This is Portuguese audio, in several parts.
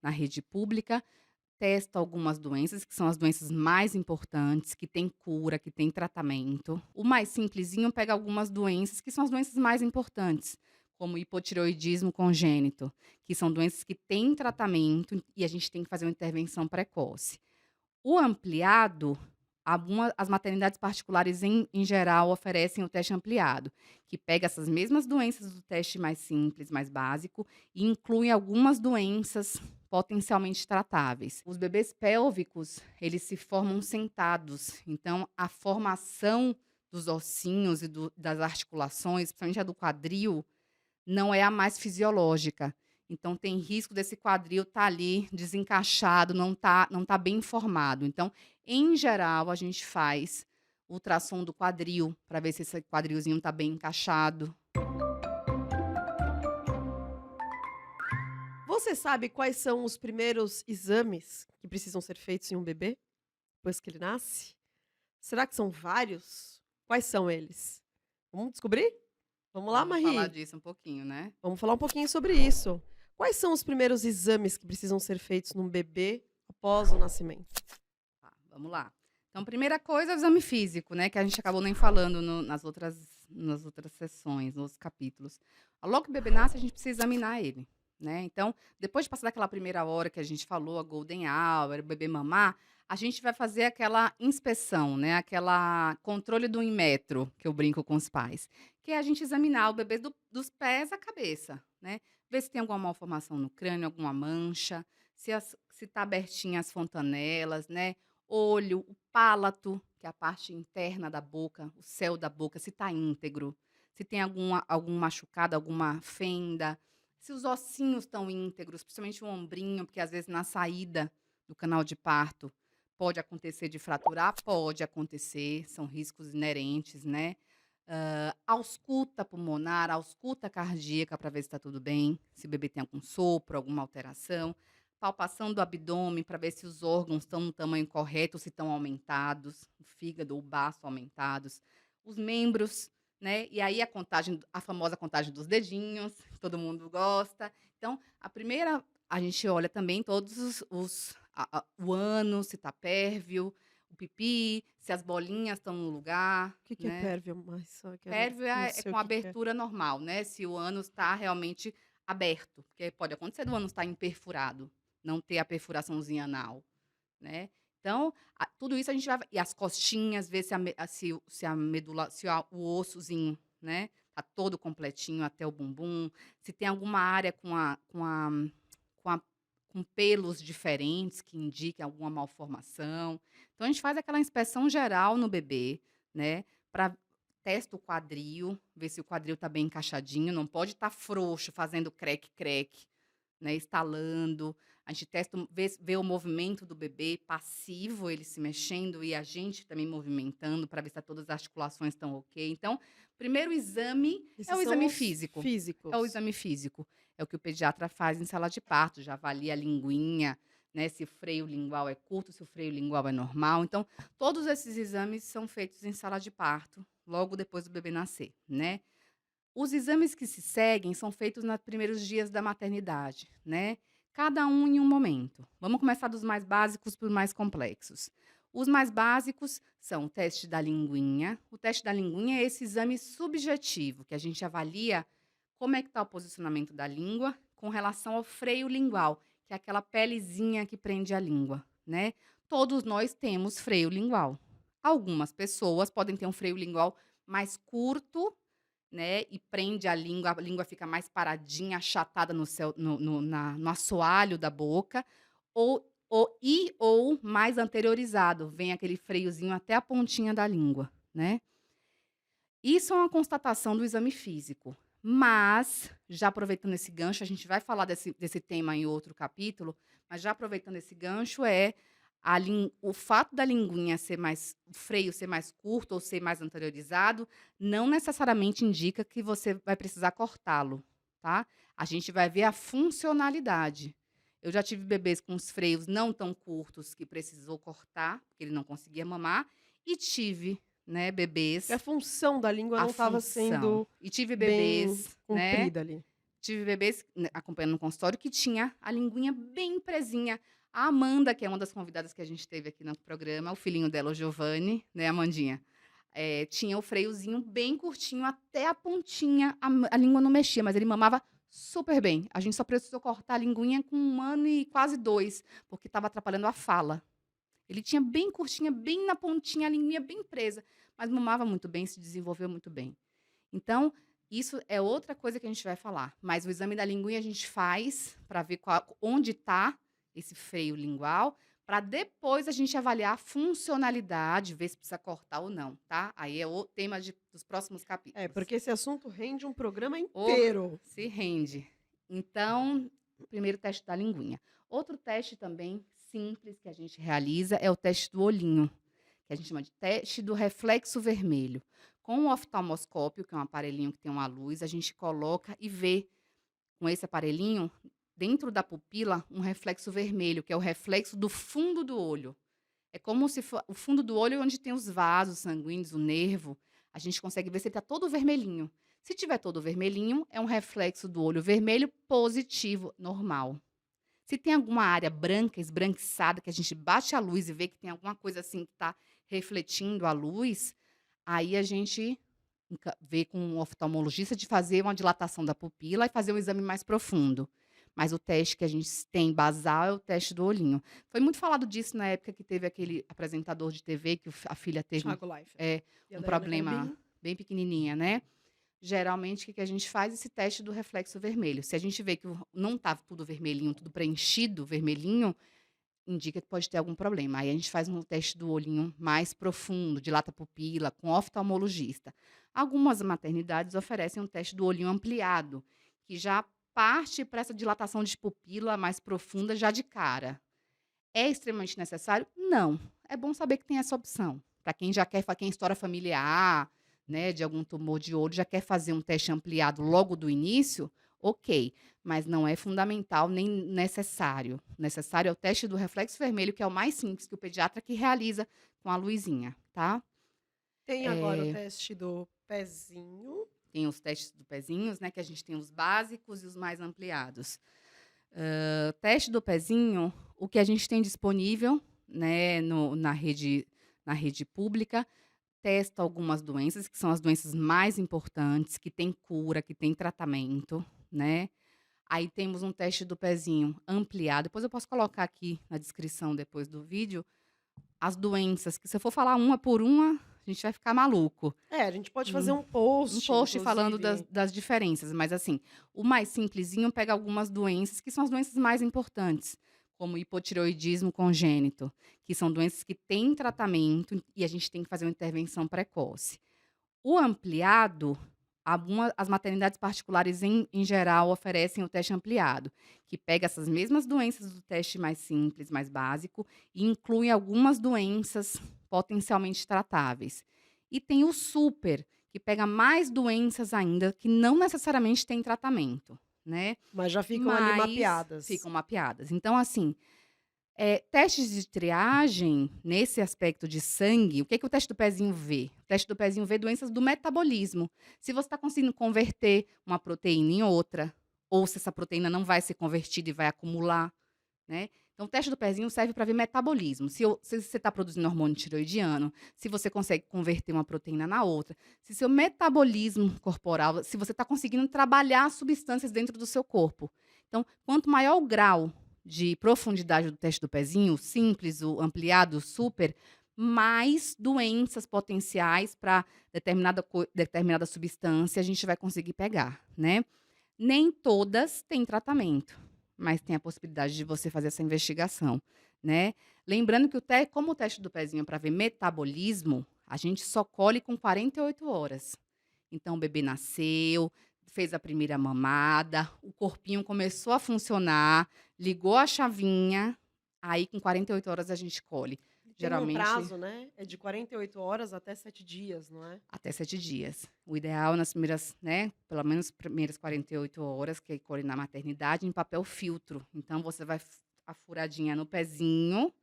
na rede pública, testa algumas doenças, que são as doenças mais importantes, que têm cura, que têm tratamento. O mais simplesinho pega algumas doenças que são as doenças mais importantes, como hipotireoidismo congênito, que são doenças que têm tratamento e a gente tem que fazer uma intervenção precoce. O ampliado, as maternidades particulares em geral oferecem o teste ampliado, que pega essas mesmas doenças do teste mais simples, mais básico, e inclui algumas doenças potencialmente tratáveis. Os bebês pélvicos, eles se formam sentados, então a formação dos ossinhos e das articulações, principalmente a do quadril, não é a mais fisiológica. Então tem risco desse quadril estar ali desencaixado, não tá bem formado. Então, em geral, a gente faz ultrassom do quadril, para ver se esse quadrilzinho está bem encaixado. Você sabe quais são os primeiros exames que precisam ser feitos em um bebê, depois que ele nasce? Será que são vários? Quais são eles? Vamos descobrir? Vamos lá, Vamos falar Marie. disso um pouquinho, né. Vamos falar um pouquinho sobre isso. Quais são os primeiros exames que precisam ser feitos num bebê após o nascimento? Tá, vamos lá. Então, primeira coisa é o exame físico, né, que a gente acabou nem falando nas outras sessões, nos capítulos. Logo que o bebê nasce, a gente precisa examinar ele, né. Então, depois de passar daquela primeira hora que a gente falou, a golden hour, o bebê mamar, a gente vai fazer aquela inspeção, né, aquela controle do inmetro, que eu brinco com os pais, que é a gente examinar o bebê dos pés à cabeça, né, ver se tem alguma malformação no crânio, alguma mancha, se tá abertinha as fontanelas, né, olho, o pálato, que é a parte interna da boca, o céu da boca, se tá íntegro, se tem algum machucado, alguma fenda, se os ossinhos estão íntegros, principalmente o ombrinho, porque às vezes na saída do canal de parto pode acontecer de fraturar, pode acontecer, são riscos inerentes, né. Ausculta pulmonar, ausculta cardíaca para ver se está tudo bem, se o bebê tem algum sopro, alguma alteração. Palpação do abdômen para ver se os órgãos estão no tamanho correto, se estão aumentados, o fígado, o baço aumentados, os membros, né, e aí a famosa contagem dos dedinhos, que todo mundo gosta. Então, a gente olha também todos o ânus, se está pérvio, o pipi, se as bolinhas estão no lugar, O que que é né. pérvio? Mais só quero Pérvio não é sei o com que que é. abertura normal, né, se o ânus está realmente aberto, porque pode acontecer do ânus estar imperfurado, não ter a perfuraçãozinha anal, né. Então, tudo isso a gente vai, e as costinhas, ver se a medula se o ossozinho, né, tá todo completinho até o bumbum, se tem alguma área com a com pelos diferentes que indiquem alguma malformação. Então a gente faz aquela inspeção geral no bebê, né, pra testa o quadril, ver se o quadril tá bem encaixadinho, não pode estar frouxo, fazendo creque-creque, né, estalando. A gente testa vê o movimento do bebê passivo, ele se mexendo e a gente também movimentando para ver se todas as articulações estão ok. Então, primeiro exame é Esses o são exame os físico. É o físicos. exame físico. É o que o pediatra faz em sala de parto, já avalia a linguinha, né, se o freio lingual é curto, se o freio lingual é normal. Então, todos esses exames são feitos em sala de parto, logo depois do bebê nascer, né. Os exames que se seguem são feitos nos primeiros dias da maternidade, né, cada um em um momento. Vamos começar dos mais básicos para os mais complexos. Os mais básicos são o teste da linguinha. O teste da linguinha é esse exame subjetivo, que a gente avalia como é que está o posicionamento da língua com relação ao freio lingual, que é aquela pelezinha que prende a língua, né. Todos nós temos freio lingual. Algumas pessoas podem ter um freio lingual mais curto, né, e prende a língua fica mais paradinha, achatada no céu no assoalho da boca, ou mais anteriorizado, vem aquele freiozinho até a pontinha da língua, né. Isso é uma constatação do exame físico, mas, já aproveitando esse gancho, a gente vai falar desse tema em outro capítulo, mas já aproveitando esse gancho, o fato da linguinha ser mais o freio ser mais curto ou ser mais anteriorizado, não necessariamente indica que você vai precisar cortá-lo, tá. A gente vai ver a funcionalidade. Eu já tive bebês com os freios não tão curtos que precisou cortar, porque ele não conseguia mamar, e tive, né, Que a bebês função da língua a não estava função. sendo E tive bem bebês, né, cumprida ali. tive bebês, né, acompanhando no consultório que tinha a linguinha bem presinha. A Amanda, que é uma das convidadas que a gente teve aqui no programa, o filhinho dela, o Giovanni, né, Amandinha, tinha o freiozinho bem curtinho até a pontinha, a língua não mexia, mas ele mamava super bem. A gente só precisou cortar a linguinha com 1 ano e quase 2, porque estava atrapalhando a fala. Ele tinha bem curtinha, bem na pontinha, a linguinha bem presa, mas mamava muito bem, se desenvolveu muito bem. Então, isso é outra coisa que a gente vai falar. Mas o exame da linguinha a gente faz para ver onde está esse freio lingual, para depois a gente avaliar a funcionalidade, ver se precisa cortar ou não, tá? Aí é o tema dos próximos capítulos. Porque esse assunto rende um programa Ou inteiro. se rende. Então, primeiro teste da linguinha. Outro teste também simples que a gente realiza é o teste do olhinho, que a gente chama de teste do reflexo vermelho. Com o oftalmoscópio, que é um aparelhinho que tem uma luz, a gente coloca e vê com esse aparelhinho, dentro da pupila, um reflexo vermelho, que é o reflexo do fundo do olho. É como se o fundo do olho onde tem os vasos sanguíneos, o nervo, a gente consegue ver se ele está todo vermelhinho. Se tiver todo vermelhinho, é um reflexo do olho vermelho positivo, normal. Se tem alguma área branca, esbranquiçada, que a gente bate a luz e vê que tem alguma coisa assim que está refletindo a luz, aí a gente vê com um oftalmologista de fazer uma dilatação da pupila e fazer um exame mais profundo. Mas o teste que a gente tem basal é o teste do olhinho. Foi muito falado disso na época que teve aquele apresentador de TV que a filha teve Thiago Leifert. E a um Daiane problema Garbim. bem pequenininha, né? Geralmente, o que a gente faz? Esse teste do reflexo vermelho. Se a gente vê que não está tudo vermelhinho, tudo preenchido, vermelhinho, indica que pode ter algum problema. Aí a gente faz um teste do olhinho mais profundo, dilata a pupila, com oftalmologista. Algumas maternidades oferecem um teste do olhinho ampliado, que já parte para essa dilatação de pupila mais profunda já de cara. É extremamente necessário? Não. É bom saber que tem essa opção. Para quem já quer, quem história familiar, né, de algum tumor de olho, já quer fazer um teste ampliado logo do início, ok. Mas não é fundamental nem necessário. Necessário é o teste do reflexo vermelho, que é o mais simples, que o pediatra que realiza com a luzinha, tá? Tem agora o teste do pezinho. Tem os testes do pezinhos, né, que a gente tem os básicos e os mais ampliados. Teste do pezinho, o que a gente tem disponível, né, na rede pública, testa algumas doenças, que são as doenças mais importantes, que têm cura, que têm tratamento, né. Aí temos um teste do pezinho ampliado, depois eu posso colocar aqui na descrição, depois do vídeo, as doenças, que se eu for falar uma por uma, a gente vai ficar maluco. A gente pode fazer um post, Falando inclusive. das diferenças, mas assim, o mais simplesinho pega algumas doenças que são as doenças mais importantes, como hipotireoidismo congênito, que são doenças que têm tratamento e a gente tem que fazer uma intervenção precoce. O ampliado, as maternidades particulares em geral oferecem o teste ampliado, que pega essas mesmas doenças do teste mais simples, mais básico, e inclui algumas doenças potencialmente tratáveis. E tem o super, que pega mais doenças ainda que não necessariamente têm tratamento, né? Mas já ficam ali mapeadas. Ficam mapeadas. Então, assim, testes de triagem, nesse aspecto de sangue, o que o teste do pezinho vê? O teste do pezinho vê doenças do metabolismo. Se você está conseguindo converter uma proteína em outra, ou se essa proteína não vai ser convertida e vai acumular, né? Então, o teste do pezinho serve para ver metabolismo. Se você está produzindo hormônio tiroidiano, se você consegue converter uma proteína na outra, se seu metabolismo corporal, se você está conseguindo trabalhar substâncias dentro do seu corpo. Então, quanto maior o grau de profundidade do teste do pezinho, o simples, o ampliado, o super, mais doenças potenciais para determinada substância a gente vai conseguir pegar, né? Nem todas têm tratamento, mas tem a possibilidade de você fazer essa investigação, né? Lembrando que como o teste do pezinho é para ver metabolismo, a gente só colhe com 48 horas. Então, o bebê nasceu, fez a primeira mamada, o corpinho começou a funcionar, ligou a chavinha, aí com 48 horas a gente colhe. Geralmente, tem um prazo, né? É de 48 horas até 7 dias, não é? Até 7 dias. O ideal nas primeiras, né, pelo menos primeiras 48 horas, que é colhe na maternidade, em papel filtro. Então, você vai a furadinha no pezinho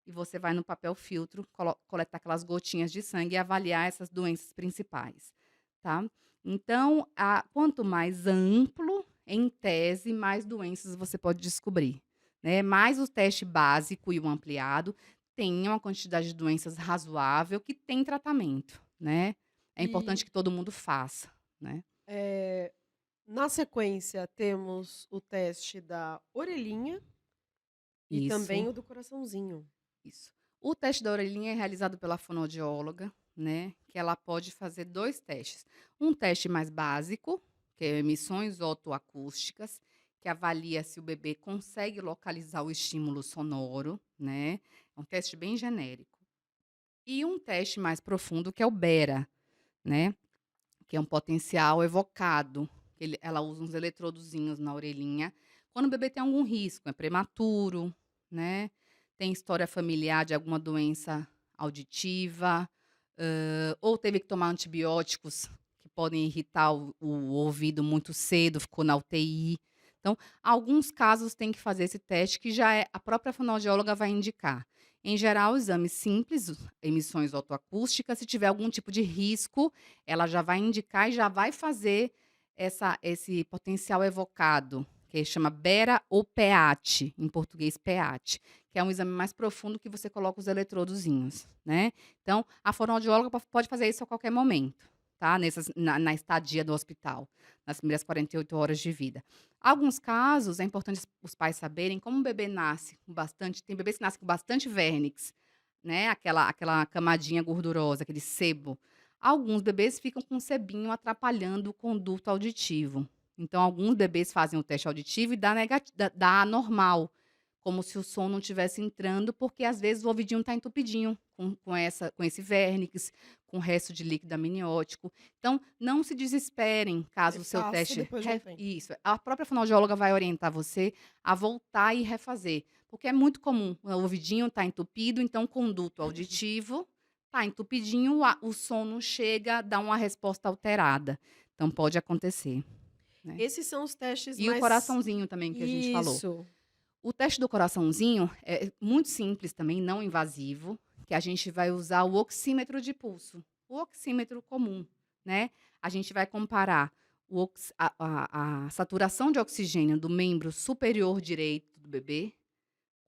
e você vai no papel filtro coletar aquelas gotinhas de sangue e avaliar essas doenças principais, tá? Então, quanto mais amplo em tese, mais doenças você pode descobrir, né. Mais o teste básico e o ampliado tem uma quantidade de doenças razoável que tem tratamento, né. É E, importante que todo mundo faça, né. eh, na sequência, temos o teste da orelhinha e Isso. também o do coraçãozinho. Isso. O teste da orelhinha é realizado pela fonoaudióloga, né, que ela pode fazer 2 testes. Um teste mais básico, que é emissões otoacústicas, que avalia se o bebê consegue localizar o estímulo sonoro, né, é um teste bem genérico. E um teste mais profundo que é o Bera, né, que é um potencial evocado, que ela usa uns eletrodozinhos na orelhinha, quando o bebê tem algum risco, é prematuro, né, tem história familiar de alguma doença auditiva, ou teve que tomar antibióticos que podem irritar o ouvido muito cedo, ficou na UTI. Então, alguns casos tem que fazer esse teste que já é a própria fonoaudióloga vai indicar. Em geral, exames simples, emissões otoacústicas, se tiver algum tipo de risco, ela já vai indicar e já vai fazer esse potencial evocado, que chama Bera ou PEAT, em português PEAT, que é um exame mais profundo que você coloca os eletrodozinhos, né. Então, a fonoaudióloga pode fazer isso a qualquer momento, tá, na estadia do hospital, nas primeiras 48 horas de vida. Alguns casos, é importante os pais saberem, como o bebê nasce com bastante tem bebês que nascem com bastante vernix, né, aquela camadinha gordurosa, aquele sebo. Alguns bebês ficam com o sebinho atrapalhando o conduto auditivo. Então alguns bebês fazem o teste auditivo e dá normal, como se o som não estivesse entrando, porque às vezes o ouvidinho está entupidinho com esse vernix, com o resto de líquido amniótico. Então, não se desesperem caso o seu Refaça teste depois de um tempo. isso, a própria fonoaudióloga vai orientar você a voltar e refazer, porque é muito comum, o ouvidinho está entupido, então o conduto auditivo está entupidinho, o som não chega, dá uma resposta alterada. Então pode acontecer, né. Esses são os testes E o mais coraçãozinho também que a gente falou. isso. O teste do coraçãozinho é muito simples também, não invasivo, que a gente vai usar o oxímetro de pulso, o oxímetro comum, né. A gente vai comparar o ox a saturação de oxigênio do membro superior direito do bebê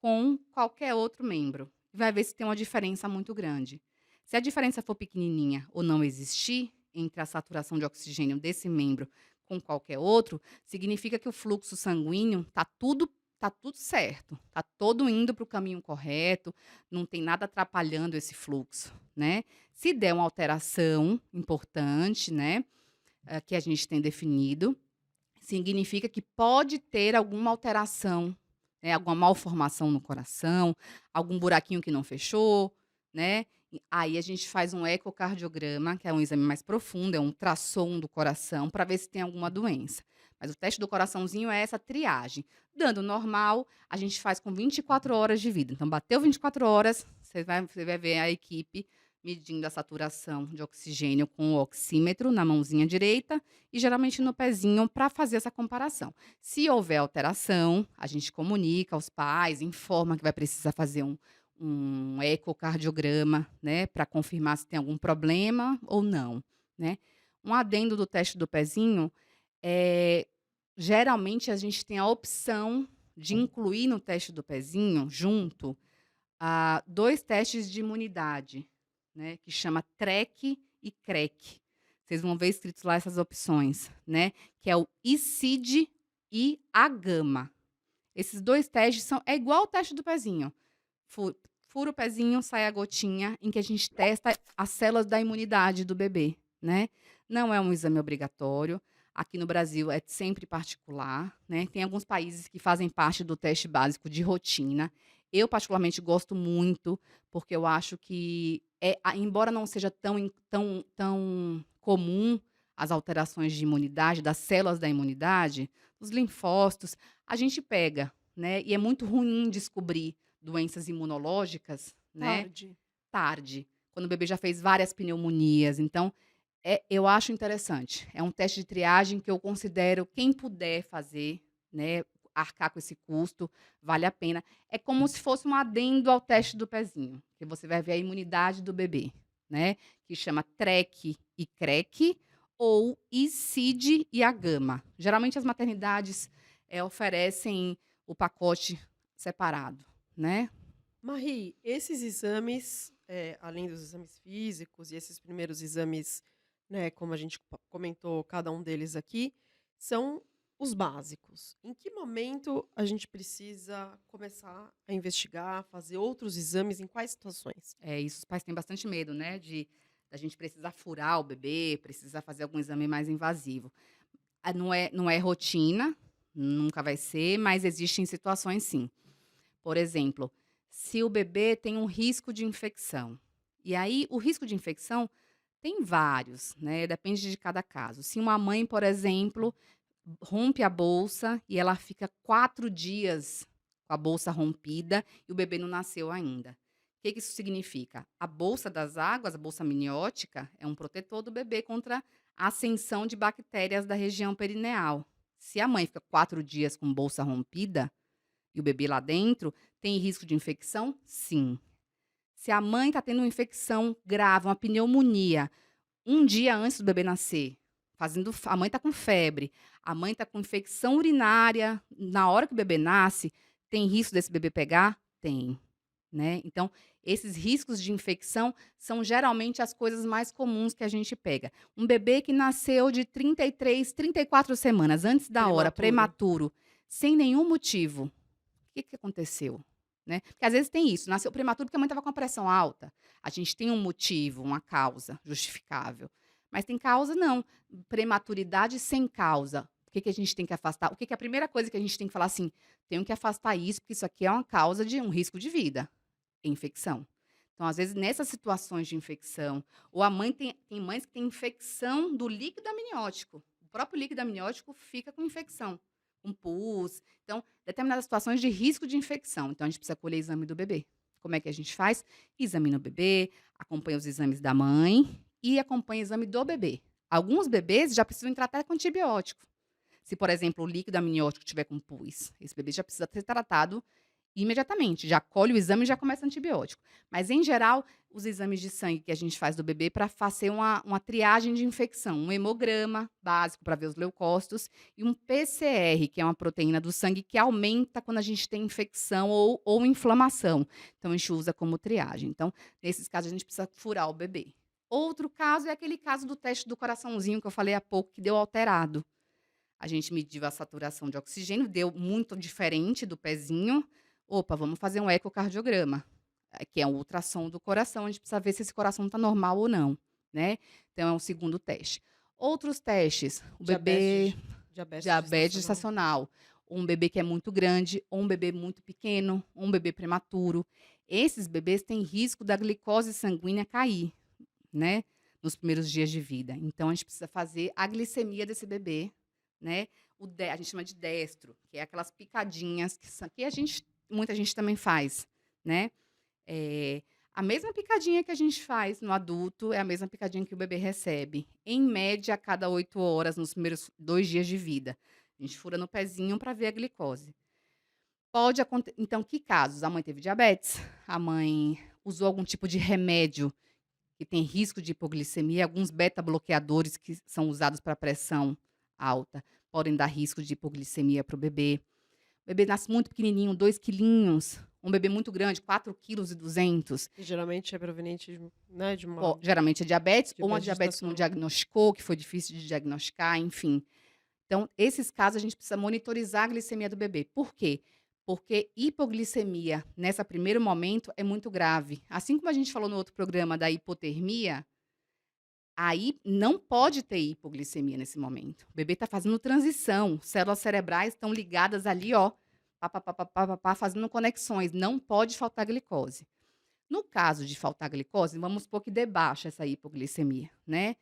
com qualquer outro membro. Vai ver se tem uma diferença muito grande. Se a diferença for pequenininha ou não existir entre a saturação de oxigênio desse membro com qualquer outro, significa que o fluxo sanguíneo tá tudo certo, tá todo indo para o caminho correto, não tem nada atrapalhando esse fluxo, né. Se der uma alteração importante, né, que a gente tem definido, significa que pode ter alguma alteração, né, alguma malformação no coração, algum buraquinho que não fechou, né. E aí a gente faz um ecocardiograma, que é um exame mais profundo, é um ultrassom do coração, para ver se tem alguma doença. Mas o teste do coraçãozinho é essa triagem. Dando normal, a gente faz com 24 horas de vida. Então bateu 24 horas, você vai ver a equipe medindo a saturação de oxigênio com o oxímetro na mãozinha direita e geralmente no pezinho para fazer essa comparação. Se houver alteração, a gente comunica aos pais, informa que vai precisar fazer um ecocardiograma, né, para confirmar se tem algum problema ou não, né. Um adendo do teste do pezinho, é geralmente a gente tem a opção de incluir no teste do pezinho, junto, 2 testes de imunidade, né, que chama TREC e CREC. Vocês vão ver escritos lá essas opções, né, que é o ICID e a gama. Esses 2 testes é igual o teste do pezinho. Fu fura o pezinho, sai a gotinha em que a gente testa as células da imunidade do bebê, né. Não é um exame obrigatório, aqui no Brasil é sempre particular, né, tem alguns países que fazem parte do teste básico de rotina. Eu particularmente gosto muito, porque eu acho que embora não seja tão comum as alterações de imunidade, das células da imunidade, os linfócitos, a gente pega, né, e é muito ruim descobrir doenças imunológicas, né, Tarde. tarde, quando o bebê já fez várias pneumonias. Então, eu acho interessante. É um teste de triagem que eu considero quem puder fazer, né, arcar com esse custo, vale a pena. É como se fosse um adendo ao teste do pezinho, que você vai ver a imunidade do bebê, né, que chama TREC e CREC, ou ICID e a Gama. Geralmente as maternidades oferecem o pacote separado, né? Marie, esses exames, além dos exames físicos e esses primeiros exames, né, como a gente comentou, cada um deles aqui, são os básicos. Em que momento a gente precisa começar a investigar, fazer outros exames, em quais situações? Isso os pais têm bastante medo, né, de da gente precisar furar o bebê, precisar fazer algum exame mais invasivo. Não é rotina, nunca vai ser, mas existem situações sim. Por exemplo, se o bebê tem um risco de infecção. E aí, o risco de infecção tem vários, né? Depende de cada caso. Se uma mãe, por exemplo, rompe a bolsa e ela fica 4 dias com a bolsa rompida e o bebê não nasceu ainda. O que que isso significa? A bolsa das águas, a bolsa amniótica, é um protetor do bebê contra a ascensão de bactérias da região perineal. Se a mãe fica 4 dias com bolsa rompida, e o bebê lá dentro, tem risco de infecção? Sim. Se a mãe está tendo uma infecção grave, uma pneumonia, um dia antes do bebê nascer, a mãe está com febre, a mãe está com infecção urinária, na hora que o bebê nasce, tem risco desse bebê pegar? Tem, né? Então, esses riscos de infecção são geralmente as coisas mais comuns que a gente pega. Um bebê que nasceu de 33, 34 semanas antes da hora, Prematuro. prematuro, sem nenhum motivo. O que que aconteceu? Né? Porque às vezes tem isso, nasceu prematuro porque a mãe estava com a pressão alta. A gente tem um motivo, uma causa justificável. Mas tem causa não, prematuridade sem causa. O que que a gente tem que afastar? O que que é a primeira coisa que a gente tem que falar assim, tenho que afastar isso, porque isso aqui é uma causa de um risco de vida, infecção. Então, às vezes, nessas situações de infecção, ou a mãe tem mães que têm infecção do líquido amniótico. O próprio líquido amniótico fica com infecção, com pus. Então, determinadas situações de risco de infecção. Então, a gente precisa colher exame do bebê. Como é que a gente faz? Examina o bebê, acompanha os exames da mãe e acompanha o exame do bebê. Alguns bebês já precisam entrar até com antibiótico. Se, por exemplo, o líquido amniótico tiver com pus, esse bebê já precisa ser tratado imediatamente, já colhe o exame e já começa antibiótico. Mas, em geral, os exames de sangue que a gente faz do bebê para fazer uma triagem de infecção, um hemograma básico para ver os leucócitos e um PCR, que é uma proteína do sangue que aumenta quando a gente tem infecção ou inflamação. Então, a gente usa como triagem. Então, nesses casos, a gente precisa furar o bebê. Outro caso é aquele caso do teste do coraçãozinho que eu falei há pouco, que deu alterado. A gente mediu a saturação de oxigênio, deu muito diferente do pezinho. Opa, vamos fazer um ecocardiograma, que é um ultrassom do coração. A gente precisa ver se esse coração está normal ou não, né? Então, é um segundo teste. Outros testes, o bebê Diabetes diabetes gestacional. gestacional, um bebê que é muito grande, ou um bebê muito pequeno, ou um bebê prematuro. Esses bebês têm risco da glicose sanguínea cair, né? Nos primeiros dias de vida. Então, a gente precisa fazer a glicemia desse bebê, né? A gente chama de destro, que é aquelas picadinhas que muita gente também faz, né? A mesma picadinha que a gente faz no adulto é a mesma picadinha que o bebê recebe, em média, a cada 8 horas, nos primeiros 2 dias de vida. A gente fura no pezinho para ver a glicose. Então, que casos? A mãe teve diabetes, a mãe usou algum tipo de remédio que tem risco de hipoglicemia, alguns beta-bloqueadores que são usados para pressão alta podem dar risco de hipoglicemia para o bebê. O bebê nasce muito pequenininho, 2 quilinhos. Um bebê muito grande, 4,2 kg. E geralmente é proveniente né, de uma Geralmente é diabetes, ou uma diabetes diabetes que não gestacional. diagnosticou, que foi difícil de diagnosticar, enfim. Então, esses casos a gente precisa monitorizar a glicemia do bebê. Por quê? Porque hipoglicemia, nesse primeiro momento, é muito grave. Assim como a gente falou no outro programa da hipotermia, aí não pode ter hipoglicemia nesse momento. O bebê está fazendo transição, células cerebrais estão ligadas ali, ó, pá, pá, pá, pá, pá, pá, pá, fazendo conexões. Não pode faltar glicose. No caso de faltar glicose, vamos supor que debaixa essa hipoglicemia, né?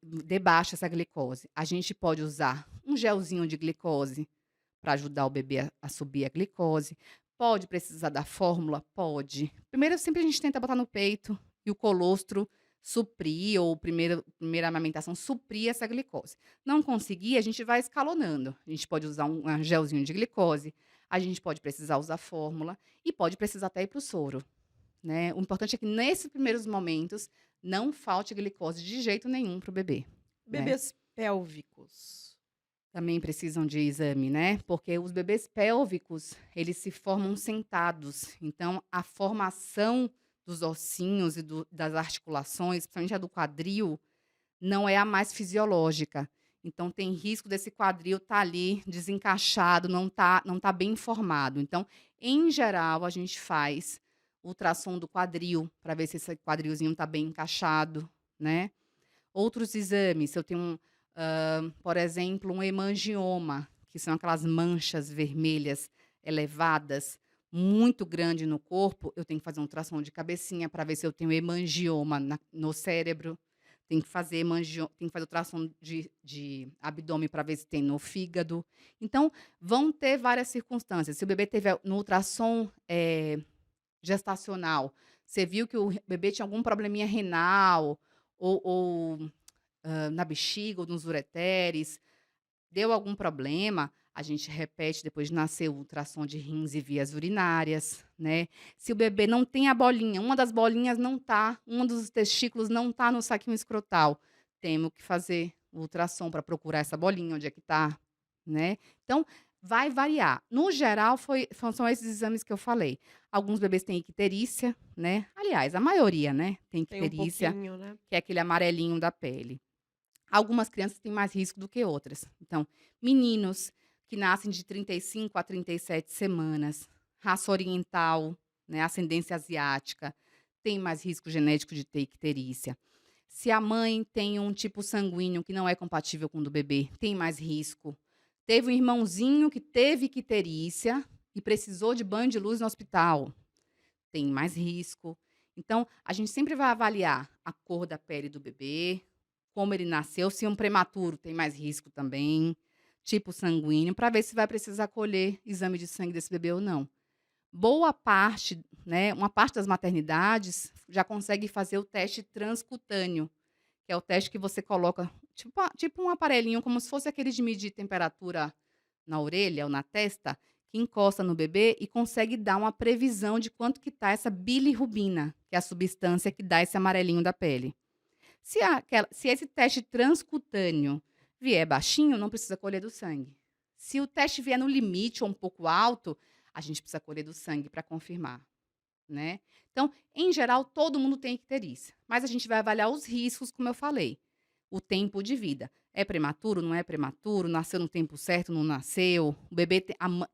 Debaixa essa glicose. A gente pode usar um gelzinho de glicose para ajudar o bebê a subir a glicose. Pode precisar da fórmula? Pode. Primeiro, sempre a gente tenta botar no peito e o colostro suprir, ou primeira amamentação, suprir essa glicose. Não conseguir, a gente vai escalonando. A gente pode usar um gelzinho de glicose, a gente pode precisar usar fórmula e pode precisar até ir para o soro, né? O importante é que nesses primeiros momentos não falte glicose de jeito nenhum para o bebê. né? Bebês pélvicos. Também precisam de exame, né? Porque os bebês pélvicos, eles se formam sentados. Então, a formação dos ossinhos e das articulações, principalmente a do quadril, não é a mais fisiológica. Então, tem risco desse quadril estar ali desencaixado, não tá bem formado. Então, em geral, a gente faz ultrassom do quadril para ver se esse quadrilzinho está bem encaixado, né? Outros exames, se eu tenho por exemplo, um hemangioma, que são aquelas manchas vermelhas elevadas, muito grande no corpo, eu tenho que fazer um ultrassom de cabecinha para ver se eu tenho hemangioma no cérebro. Tem que fazer ultrassom de abdômen para ver se tem no fígado. Então, vão ter várias circunstâncias. Se o bebê teve no ultrassom gestacional, você viu que o bebê tinha algum probleminha renal ou na bexiga ou nos ureteres, deu algum problema, a gente repete depois de nascer o ultrassom de rins e vias urinárias, né. Se o bebê não tem a bolinha, uma das bolinhas não tá, um dos testículos não tá no saquinho escrotal, temos que fazer o ultrassom para procurar essa bolinha, onde é que tá, né. Então, vai variar. No geral, são esses exames que eu falei. Alguns bebês têm icterícia, né, aliás, a maioria, né, tem Tem um icterícia, pouquinho, né? que é aquele amarelinho da pele. Algumas crianças têm mais risco do que outras. Então, meninos que nascem de 35 a 37 semanas, raça oriental, né, ascendência asiática, tem mais risco genético de ter icterícia. Se a mãe tem um tipo sanguíneo que não é compatível com o do bebê, tem mais risco. Teve um irmãozinho que teve icterícia e precisou de banho de luz no hospital, tem mais risco. Então, a gente sempre vai avaliar a cor da pele do bebê, como ele nasceu, se é um prematuro tem mais risco também, tipo sanguíneo, para ver se vai precisar colher exame de sangue desse bebê ou não. Boa parte, né, uma parte das maternidades já consegue fazer o teste transcutâneo, que é o teste que você coloca, tipo um aparelhinho, como se fosse aquele de medir temperatura na orelha ou na testa, que encosta no bebê e consegue dar uma previsão de quanto que tá essa bilirrubina, que é a substância que dá esse amarelinho da pele. Se esse teste transcutâneo vier baixinho, não precisa colher do sangue. Se o teste vier no limite ou um pouco alto, a gente precisa colher do sangue para confirmar, né. Então, em geral, todo mundo tem icterícia, mas a gente vai avaliar os riscos, como eu falei. O tempo de vida. É prematuro, não é prematuro? Nasceu no tempo certo, não nasceu? O bebê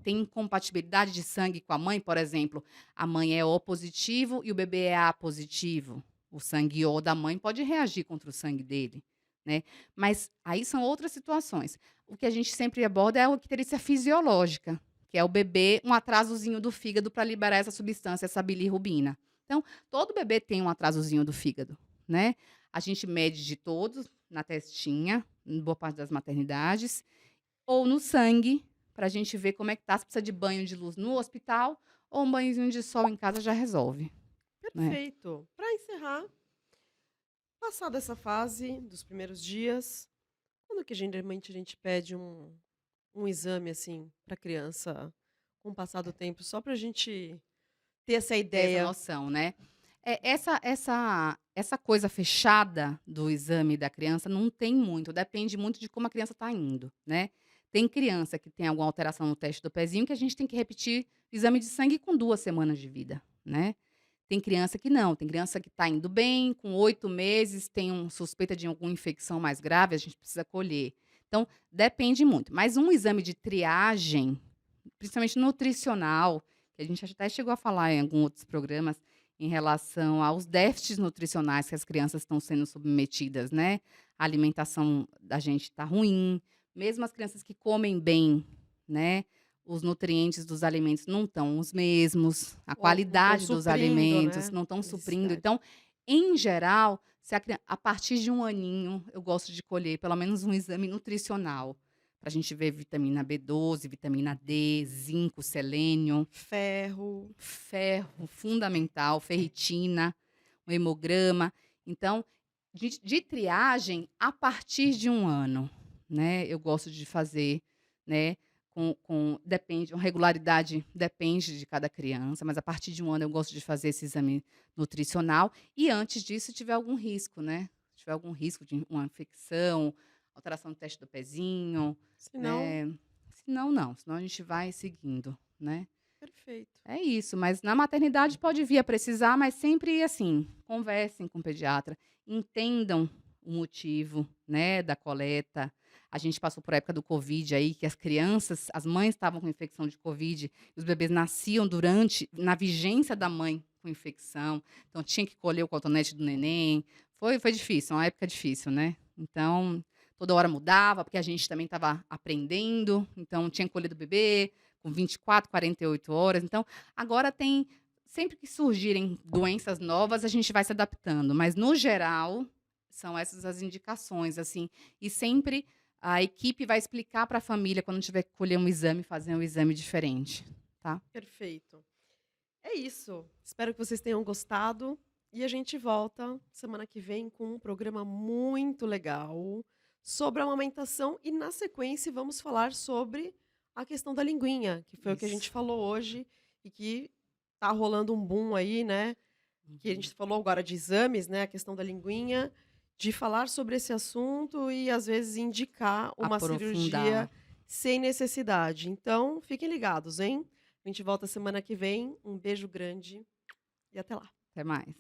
tem incompatibilidade de sangue com a mãe, por exemplo, a mãe é O positivo e o bebê é A positivo. O sangue O da mãe pode reagir contra o sangue dele, né. Mas aí são outras situações. O que a gente sempre aborda é a icterícia fisiológica, que é o bebê um atrasozinho do fígado para liberar essa substância, essa bilirrubina. Então, todo bebê tem um atrasozinho do fígado, né. A gente mede de todos na testinha, em boa parte das maternidades, ou no sangue, para a gente ver como é que tá, se precisa de banho de luz no hospital ou um banhozinho de sol em casa já resolve, né. Perfeito. Para encerrar, passada essa fase dos primeiros dias, quando que geralmente a gente pede um exame, assim, para criança com o passar do tempo, só pra gente ter essa Ter essa ideia? noção, né. Essa coisa fechada do exame da criança não tem muito, depende muito de como a criança está indo, né. Tem criança que tem alguma alteração no teste do pezinho que a gente tem que repetir exame de sangue com 2 semanas de vida, né. Tem criança que não, tem criança que está indo bem, com 8 meses tem suspeita de alguma infecção mais grave, a gente precisa colher. Então, depende muito, mas um exame de triagem, principalmente nutricional, que a gente até chegou a falar em alguns outros programas, em relação aos déficits nutricionais que as crianças estão sendo submetidas, né. A alimentação da gente está ruim, mesmo as crianças que comem bem, né, os nutrientes dos alimentos não estão os mesmos, a Ou não estão qualidade dos suprindo, alimentos né, não estão a suprindo. necessidade. Então, em geral, se a partir de um aninho, eu gosto de colher pelo menos um exame nutricional, para a gente ver vitamina B12, vitamina D, zinco, selênio. Ferro. Ferro, fundamental, ferritina, o hemograma. Então, de triagem a partir de um ano, né, eu gosto de fazer, né, depende, uma regularidade depende de cada criança, mas a partir de um ano eu gosto de fazer esse exame nutricional e antes disso, se tiver algum risco, né, tiver algum risco de uma infecção, alteração do teste do pezinho, Se não, né. Senão não, senão a gente vai seguindo, né. perfeito. É isso, mas na maternidade pode vir a precisar, mas sempre assim, conversem com o pediatra, entendam o motivo, né, da coleta. A gente passou por época do Covid aí, que as mães estavam com infecção de Covid, e os bebês nasciam na vigência da mãe com infecção, então tinha que colher o cotonete do neném. Foi difícil, uma época difícil, né. Então, toda hora mudava, porque a gente também estava aprendendo, então tinha que colher do bebê com 24, 48 horas. Então, agora tem sempre que surgirem doenças novas, a gente vai se adaptando, mas no geral, são essas as indicações, assim, e sempre a equipe vai explicar para a família quando tiver que colher um exame, fazer um exame diferente, tá. Perfeito. É isso. Espero que vocês tenham gostado. E a gente volta semana que vem com um programa muito legal sobre a amamentação. E na sequência vamos falar sobre a questão da linguinha, que foi o que a Isso. gente falou hoje e que tá rolando um boom aí, né? Que a Uhum. gente falou agora de exames, né? A questão da linguinha, de falar sobre esse assunto e às vezes indicar uma cirurgia Aprofundar. sem necessidade. Então, fiquem ligados, hein? A gente volta semana que vem. Um beijo grande e até lá. Até mais.